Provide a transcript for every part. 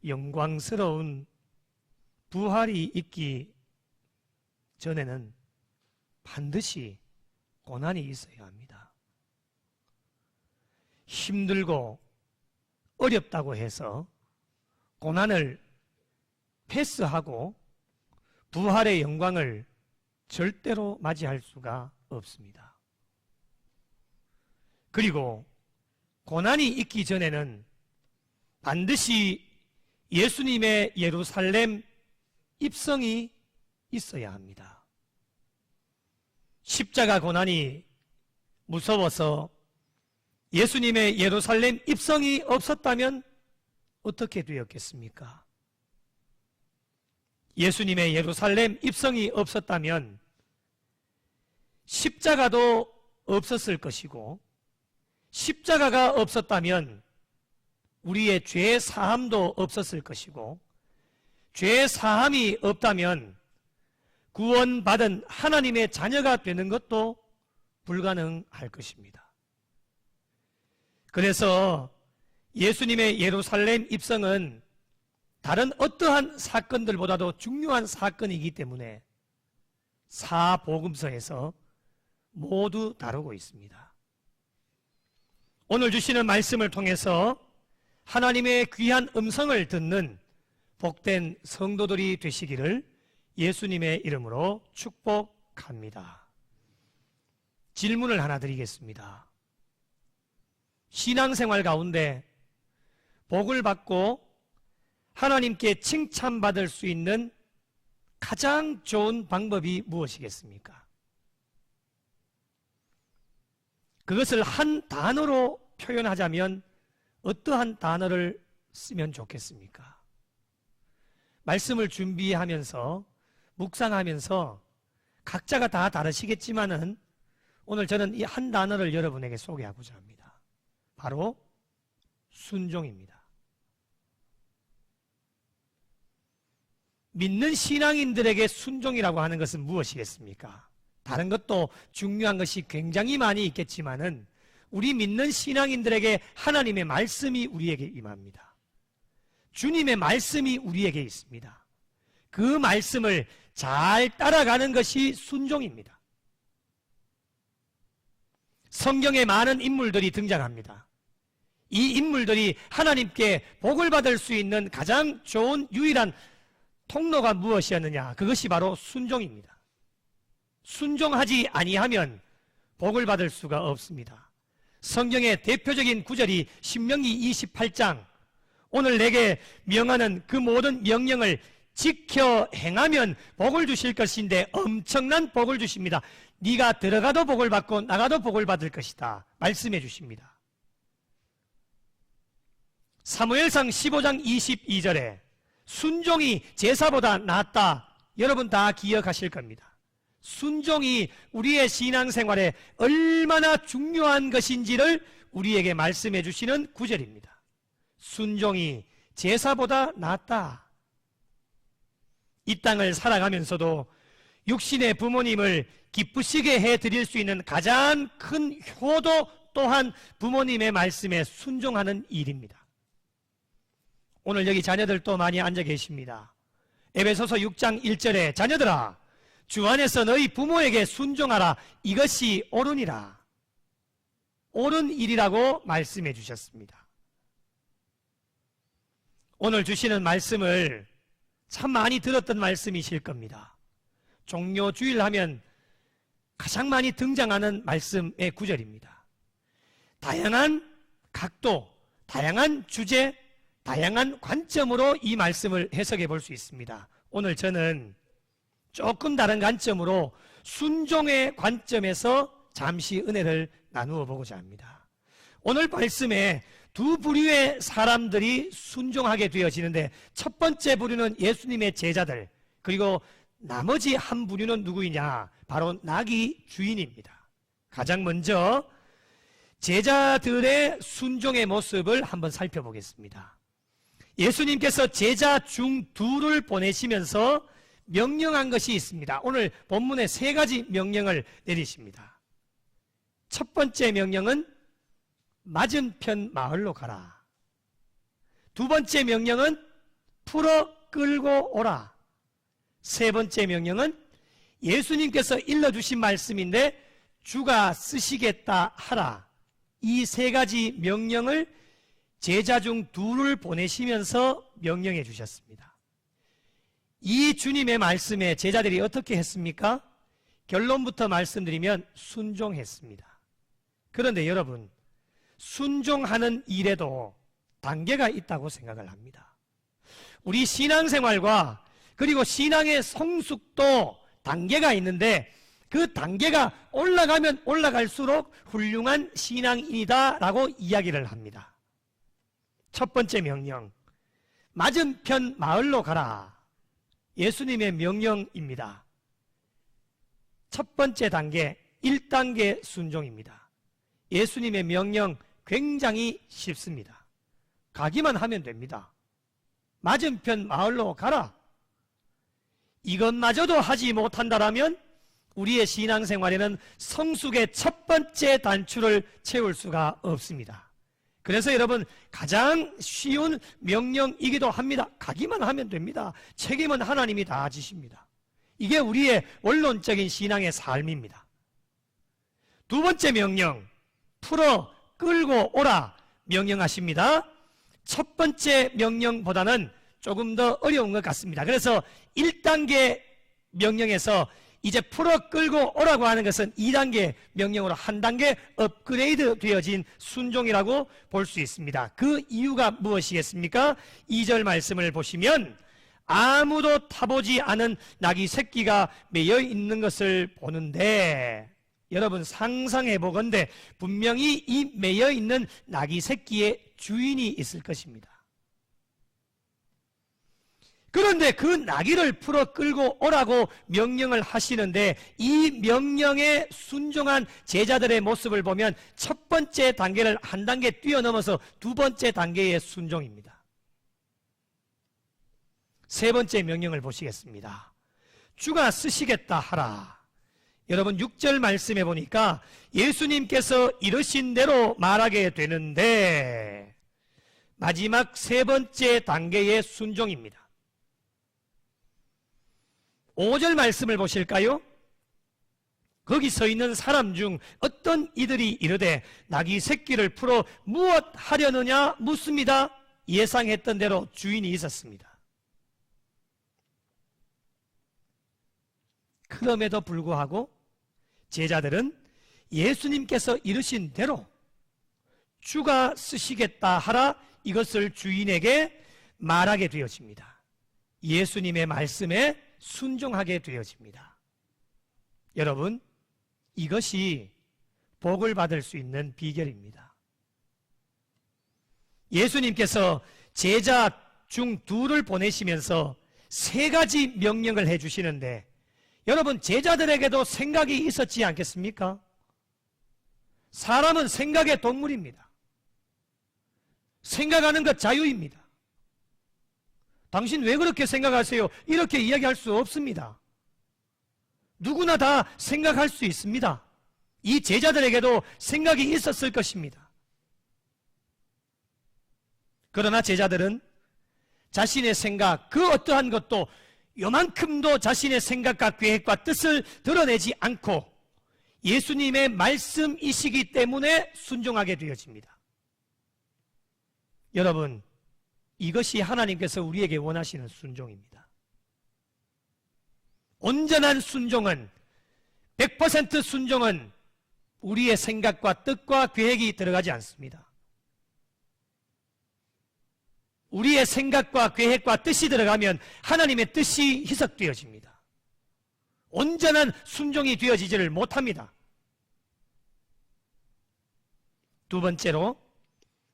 영광스러운 부활이 있기 전에는 반드시 고난이 있어야 합니다. 힘들고 어렵다고 해서 고난을 패스하고 부활의 영광을 절대로 맞이할 수가 없습니다. 그리고 고난이 있기 전에는 반드시 예수님의 예루살렘 입성이 있어야 합니다. 십자가 고난이 무서워서 예수님의 예루살렘 입성이 없었다면 어떻게 되었겠습니까? 예수님의 예루살렘 입성이 없었다면 십자가도 없었을 것이고, 십자가가 없었다면 우리의 죄 사함도 없었을 것이고, 죄 사함이 없다면 구원받은 하나님의 자녀가 되는 것도 불가능할 것입니다. 그래서 예수님의 예루살렘 입성은 다른 어떠한 사건들보다도 중요한 사건이기 때문에 사복음서에서 모두 다루고 있습니다. 오늘 주시는 말씀을 통해서 하나님의 귀한 음성을 듣는 복된 성도들이 되시기를 예수님의 이름으로 축복합니다. 질문을 하나 드리겠습니다. 신앙생활 가운데 복을 받고 하나님께 칭찬받을 수 있는 가장 좋은 방법이 무엇이겠습니까? 그것을 한 단어로 표현하자면 어떠한 단어를 쓰면 좋겠습니까? 말씀을 준비하면서 묵상하면서 각자가 다 다르시겠지만은 오늘 저는 이 한 단어를 여러분에게 소개하고자 합니다. 바로 순종입니다. 믿는 신앙인들에게 순종이라고 하는 것은 무엇이겠습니까? 다른 것도 중요한 것이 굉장히 많이 있겠지만은 우리 믿는 신앙인들에게 하나님의 말씀이 우리에게 임합니다. 주님의 말씀이 우리에게 있습니다. 그 말씀을 잘 따라가는 것이 순종입니다. 성경에 많은 인물들이 등장합니다. 이 인물들이 하나님께 복을 받을 수 있는 가장 좋은 유일한 통로가 무엇이었느냐? 그것이 바로 순종입니다. 순종하지 아니하면 복을 받을 수가 없습니다. 성경의 대표적인 구절이 신명기 28장, 오늘 내게 명하는 그 모든 명령을 지켜 행하면 복을 주실 것인데 엄청난 복을 주십니다. 네가 들어가도 복을 받고 나가도 복을 받을 것이다 말씀해 주십니다. 사무엘상 15장 22절에 순종이 제사보다 낫다, 여러분 다 기억하실 겁니다. 순종이 우리의 신앙생활에 얼마나 중요한 것인지를 우리에게 말씀해 주시는 구절입니다. 순종이 제사보다 낫다. 이 땅을 살아가면서도 육신의 부모님을 기쁘시게 해드릴 수 있는 가장 큰 효도 또한 부모님의 말씀에 순종하는 일입니다. 오늘 여기 자녀들 또 많이 앉아 계십니다. 에베소서 6장 1절에 자녀들아 주 안에서 너희 부모에게 순종하라, 이것이 옳으니라. 옳은 일이라고 말씀해 주셨습니다. 오늘 주시는 말씀을 참 많이 들었던 말씀이실 겁니다. 종료주일 하면 가장 많이 등장하는 말씀의 구절입니다. 다양한 각도, 다양한 주제, 다양한 관점으로 이 말씀을 해석해 볼 수 있습니다. 오늘 저는 조금 다른 관점으로 순종의 관점에서 잠시 은혜를 나누어 보고자 합니다. 오늘 말씀에 두 부류의 사람들이 순종하게 되어지는데, 첫 번째 부류는 예수님의 제자들, 그리고 나머지 한 부류는 누구이냐? 바로 나귀 주인입니다. 가장 먼저 제자들의 순종의 모습을 한번 살펴보겠습니다. 예수님께서 제자 중 둘을 보내시면서 명령한 것이 있습니다. 오늘 본문에 세 가지 명령을 내리십니다. 첫 번째 명령은 맞은편 마을로 가라. 두 번째 명령은 풀어 끌고 오라. 세 번째 명령은 예수님께서 일러주신 말씀인데 주가 쓰시겠다 하라. 이 세 가지 명령을 제자 중 둘을 보내시면서 명령해 주셨습니다. 이 주님의 말씀에 제자들이 어떻게 했습니까? 결론부터 말씀드리면 순종했습니다. 그런데 여러분, 순종하는 일에도 단계가 있다고 생각을 합니다. 우리 신앙생활과 그리고 신앙의 성숙도 단계가 있는데 그 단계가 올라가면 올라갈수록 훌륭한 신앙인이다 라고 이야기를 합니다. 첫 번째 명령, 맞은편 마을로 가라. 예수님의 명령입니다. 첫 번째 단계, 1단계 순종입니다. 예수님의 명령 굉장히 쉽습니다. 가기만 하면 됩니다. 맞은편 마을로 가라. 이것마저도 하지 못한다라면 우리의 신앙생활에는 성숙의 첫 번째 단추를 채울 수가 없습니다. 그래서 여러분, 가장 쉬운 명령이기도 합니다. 가기만 하면 됩니다. 책임은 하나님이 다 지십니다. 이게 우리의 원론적인 신앙의 삶입니다. 두 번째 명령, 풀어 끌고 오라 명령하십니다. 첫 번째 명령보다는 조금 더 어려운 것 같습니다. 그래서 1단계 명령에서 이제 풀어 끌고 오라고 하는 것은 2단계 명령으로 한 단계 업그레이드 되어진 순종이라고 볼 수 있습니다. 그 이유가 무엇이겠습니까? 2절 말씀을 보시면 아무도 타보지 않은 나귀 새끼가 매여 있는 것을 보는데, 여러분 상상해 보건대 분명히 이 매여 있는 나귀 새끼의 주인이 있을 것입니다. 그런데 그 나귀를 풀어 끌고 오라고 명령을 하시는데 이 명령에 순종한 제자들의 모습을 보면 첫 번째 단계를 한 단계 뛰어넘어서 두 번째 단계의 순종입니다. 세 번째 명령을 보시겠습니다. 주가 쓰시겠다 하라. 여러분 6절 말씀해 보니까 예수님께서 이르신 대로 말하게 되는데 마지막 세 번째 단계의 순종입니다. 5절 말씀을 보실까요? 거기 서 있는 사람 중 어떤 이들이 이르되 나귀 새끼를 풀어 무엇 하려느냐 묻습니다. 예상했던 대로 주인이 있었습니다. 그럼에도 불구하고 제자들은 예수님께서 이르신 대로 주가 쓰시겠다 하라 이것을 주인에게 말하게 되어집니다. 예수님의 말씀에 순종하게 되어집니다. 여러분, 이것이 복을 받을 수 있는 비결입니다. 예수님께서 제자 중 둘을 보내시면서 세 가지 명령을 해주시는데 여러분, 제자들에게도 생각이 있었지 않겠습니까? 사람은 생각의 동물입니다. 생각하는 것 자유입니다. 당신 왜 그렇게 생각하세요? 이렇게 이야기할 수 없습니다. 누구나 다 생각할 수 있습니다. 이 제자들에게도 생각이 있었을 것입니다. 그러나 제자들은 자신의 생각, 그 어떠한 것도 요만큼도 자신의 생각과 계획과 뜻을 드러내지 않고 예수님의 말씀이시기 때문에 순종하게 되어집니다. 여러분, 이것이 하나님께서 우리에게 원하시는 순종입니다. 온전한 순종은 100% 순종은 우리의 생각과 뜻과 계획이 들어가지 않습니다. 우리의 생각과 계획과 뜻이 들어가면 하나님의 뜻이 희석되어집니다. 온전한 순종이 되어지지를 못합니다. 두 번째로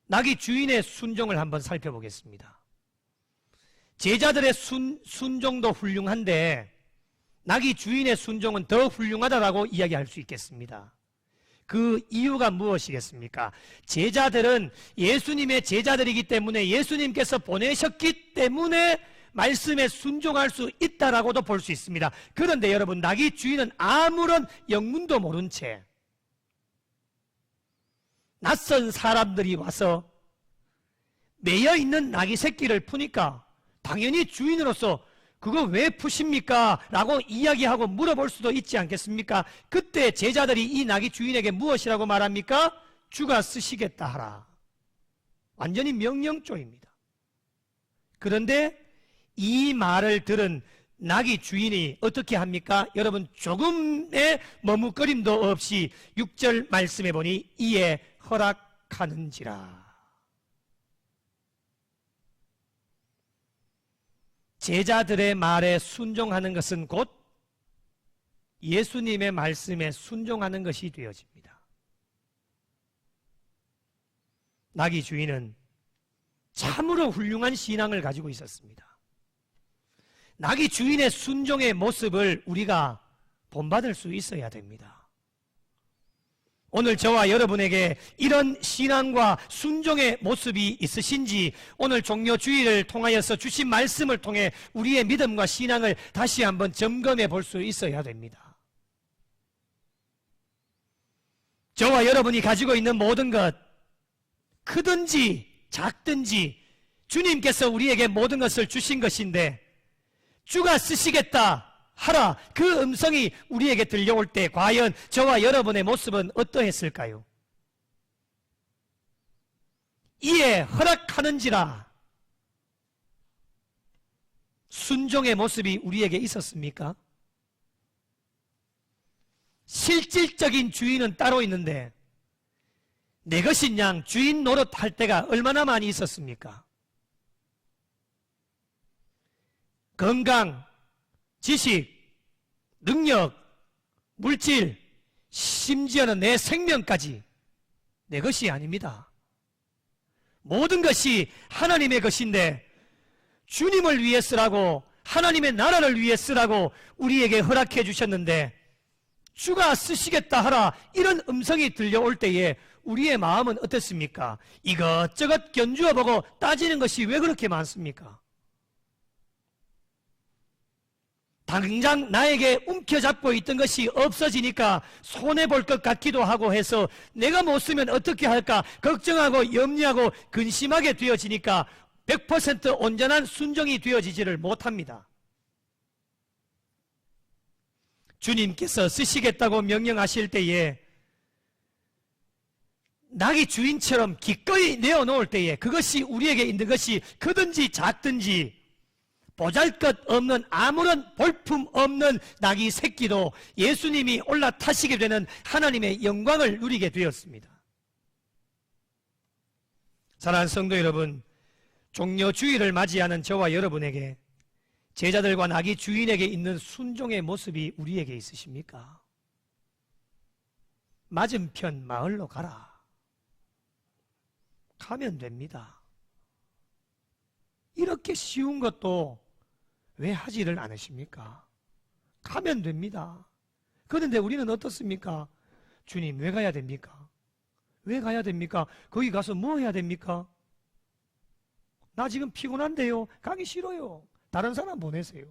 나귀 주인의 순종을 한번 살펴보겠습니다. 제자들의 순종도 훌륭한데 나귀 주인의 순종은 더 훌륭하다라고 이야기할 수 있겠습니다. 그 이유가 무엇이겠습니까? 제자들은 예수님의 제자들이기 때문에 예수님께서 보내셨기 때문에 말씀에 순종할 수 있다라고도 볼 수 있습니다. 그런데 여러분, 나귀 주인은 아무런 영문도 모른 채 낯선 사람들이 와서 매여 있는 나귀 새끼를 푸니까 당연히 주인으로서 그거 왜 푸십니까? 라고 이야기하고 물어볼 수도 있지 않겠습니까? 그때 제자들이 이 낙이 주인에게 무엇이라고 말합니까? 주가 쓰시겠다 하라. 완전히 명령조입니다. 그런데 이 말을 들은 낙이 주인이 어떻게 합니까? 여러분, 조금의 머뭇거림도 없이 6절 말씀해 보니 이에 허락하는지라. 제자들의 말에 순종하는 것은 곧 예수님의 말씀에 순종하는 것이 되어집니다. 낙이 주인은 참으로 훌륭한 신앙을 가지고 있었습니다. 낙이 주인의 순종의 모습을 우리가 본받을 수 있어야 됩니다. 오늘 저와 여러분에게 이런 신앙과 순종의 모습이 있으신지 오늘 종료 주일을 통하여서 주신 말씀을 통해 우리의 믿음과 신앙을 다시 한번 점검해 볼 수 있어야 됩니다. 저와 여러분이 가지고 있는 모든 것, 크든지 작든지 주님께서 우리에게 모든 것을 주신 것인데 주가 쓰시겠다 하라, 그 음성이 우리에게 들려올 때 과연 저와 여러분의 모습은 어떠했을까요? 이에 허락하는지라, 순종의 모습이 우리에게 있었습니까? 실질적인 주인은 따로 있는데 내 것인 양 주인 노릇할 때가 얼마나 많이 있었습니까? 건강, 지식, 능력, 물질, 심지어는 내 생명까지 내 것이 아닙니다. 모든 것이 하나님의 것인데 주님을 위해 쓰라고, 하나님의 나라를 위해 쓰라고 우리에게 허락해 주셨는데 주가 쓰시겠다 하라, 이런 음성이 들려올 때에 우리의 마음은 어떻습니까? 이것저것 견주어 보고 따지는 것이 왜 그렇게 많습니까? 당장 나에게 움켜잡고 있던 것이 없어지니까 손해볼 것 같기도 하고 해서 내가 못 쓰면 어떻게 할까 걱정하고 염려하고 근심하게 되어지니까 100% 온전한 순종이 되어지지를 못합니다. 주님께서 쓰시겠다고 명령하실 때에 낙이 주인처럼 기꺼이 내어놓을 때에 그것이 우리에게 있는 것이 크든지 작든지 보잘것없는 아무런 볼품 없는 낙이 새끼도 예수님이 올라타시게 되는 하나님의 영광을 누리게 되었습니다. 사랑하는 성도 여러분, 종료 주일을 맞이하는 저와 여러분에게 제자들과 낙이 주인에게 있는 순종의 모습이 우리에게 있으십니까? 맞은편 마을로 가라. 가면 됩니다. 이렇게 쉬운 것도 왜 하지를 않으십니까? 가면 됩니다. 그런데 우리는 어떻습니까? 주님, 왜 가야 됩니까? 왜 가야 됩니까? 거기 가서 뭐 해야 됩니까? 나 지금 피곤한데요. 가기 싫어요. 다른 사람 보내세요.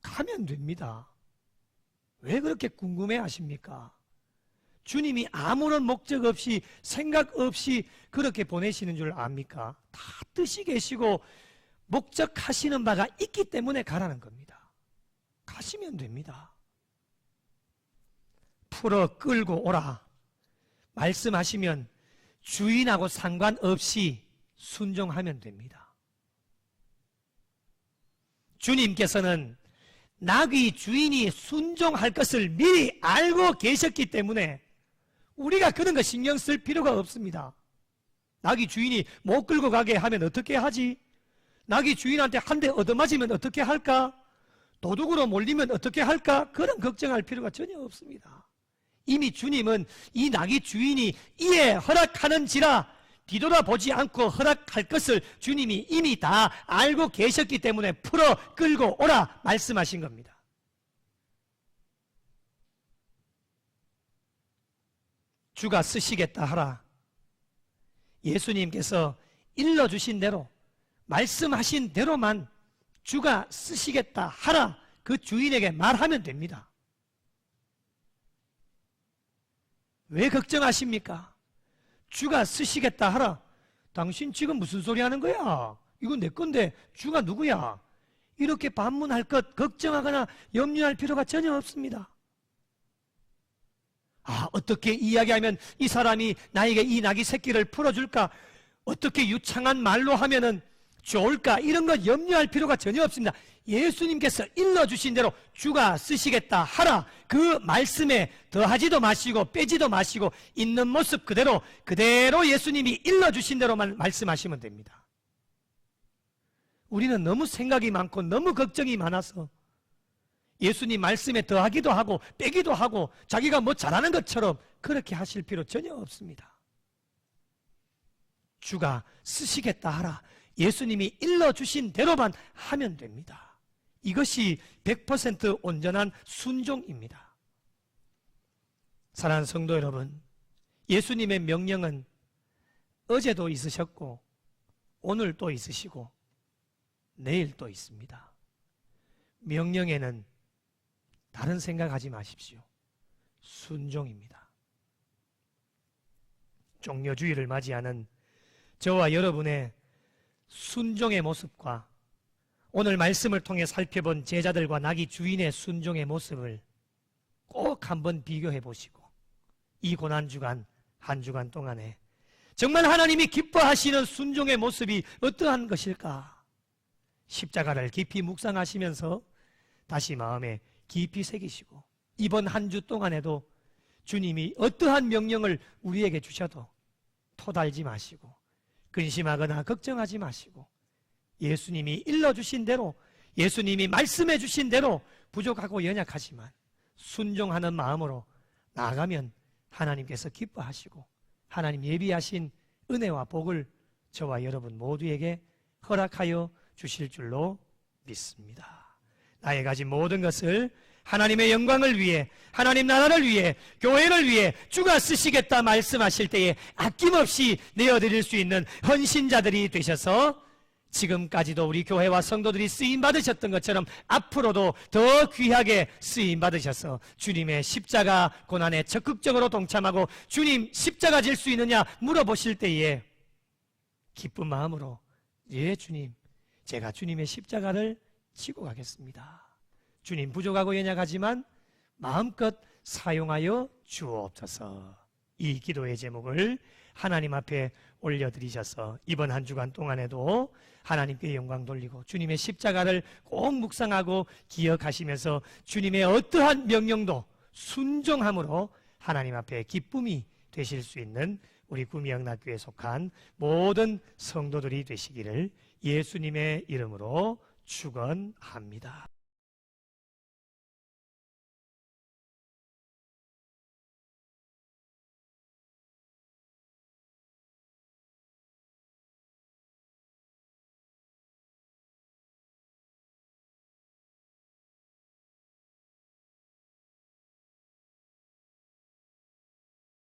가면 됩니다. 왜 그렇게 궁금해 하십니까? 주님이 아무런 목적 없이 생각 없이 그렇게 보내시는 줄 압니까? 다 뜻이 계시고 목적하시는 바가 있기 때문에 가라는 겁니다. 가시면 됩니다. 풀어 끌고 오라 말씀하시면 주인하고 상관없이 순종하면 됩니다. 주님께서는 낙이 주인이 순종할 것을 미리 알고 계셨기 때문에 우리가 그런 거 신경 쓸 필요가 없습니다. 낙이 주인이 못 끌고 가게 하면 어떻게 하지? 낙이 주인한테 한 대 얻어맞으면 어떻게 할까? 도둑으로 몰리면 어떻게 할까? 그런 걱정할 필요가 전혀 없습니다. 이미 주님은 이 낙이 주인이 이에 허락하는지라 뒤돌아보지 않고 허락할 것을 주님이 이미 다 알고 계셨기 때문에 풀어 끌고 오라 말씀하신 겁니다. 주가 쓰시겠다 하라. 예수님께서 일러주신 대로 말씀하신 대로만 주가 쓰시겠다 하라 그 주인에게 말하면 됩니다. 왜 걱정하십니까? 주가 쓰시겠다 하라. 당신 지금 무슨 소리 하는 거야? 이건 내 건데 주가 누구야? 이렇게 반문할 것 걱정하거나 염려할 필요가 전혀 없습니다. 어떻게 이야기하면 이 사람이 나에게 이 나귀 새끼를 풀어줄까? 어떻게 유창한 말로 하면은 좋을까? 이런 거 염려할 필요가 전혀 없습니다. 예수님께서 일러주신 대로 주가 쓰시겠다 하라. 그 말씀에 더하지도 마시고 빼지도 마시고 있는 모습 그대로 예수님이 일러주신 대로만 말씀하시면 됩니다. 우리는 너무 생각이 많고 너무 걱정이 많아서 예수님 말씀에 더하기도 하고 빼기도 하고 자기가 뭐 잘하는 것처럼 그렇게 하실 필요 전혀 없습니다. 주가 쓰시겠다 하라. 예수님이 일러주신 대로만 하면 됩니다. 이것이 100% 온전한 순종입니다. 사랑하는 성도 여러분, 예수님의 명령은 어제도 있으셨고 오늘 또 있으시고 내일 또 있습니다. 명령에는 다른 생각하지 마십시오. 순종입니다. 종려주의를 맞이하는 저와 여러분의 순종의 모습과 오늘 말씀을 통해 살펴본 제자들과 나귀 주인의 순종의 모습을 꼭 한번 비교해 보시고 이 고난주간 한 주간 동안에 정말 하나님이 기뻐하시는 순종의 모습이 어떠한 것일까? 십자가를 깊이 묵상하시면서 다시 마음에 깊이 새기시고 이번 한 주 동안에도 주님이 어떠한 명령을 우리에게 주셔도 토달지 마시고 근심하거나 걱정하지 마시고 예수님이 일러주신 대로 예수님이 말씀해 주신 대로 부족하고 연약하지만 순종하는 마음으로 나아가면 하나님께서 기뻐하시고 하나님 예비하신 은혜와 복을 저와 여러분 모두에게 허락하여 주실 줄로 믿습니다. 나의 가진 모든 것을 하나님의 영광을 위해 하나님 나라를 위해 교회를 위해 주가 쓰시겠다 말씀하실 때에 아낌없이 내어드릴 수 있는 헌신자들이 되셔서 지금까지도 우리 교회와 성도들이 쓰임받으셨던 것처럼 앞으로도 더 귀하게 쓰임받으셔서 주님의 십자가 고난에 적극적으로 동참하고 주님 십자가 질 수 있느냐 물어보실 때에 기쁜 마음으로 예 주님 제가 주님의 십자가를 지고 가겠습니다. 주님 부족하고 연약하지만 마음껏 사용하여 주옵소서. 이 기도의 제목을 하나님 앞에 올려드리셔서 이번 한 주간 동안에도 하나님께 영광 돌리고 주님의 십자가를 꼭 묵상하고 기억하시면서 주님의 어떠한 명령도 순종함으로 하나님 앞에 기쁨이 되실 수 있는 우리 구미영락교회에 속한 모든 성도들이 되시기를 예수님의 이름으로 축원합니다.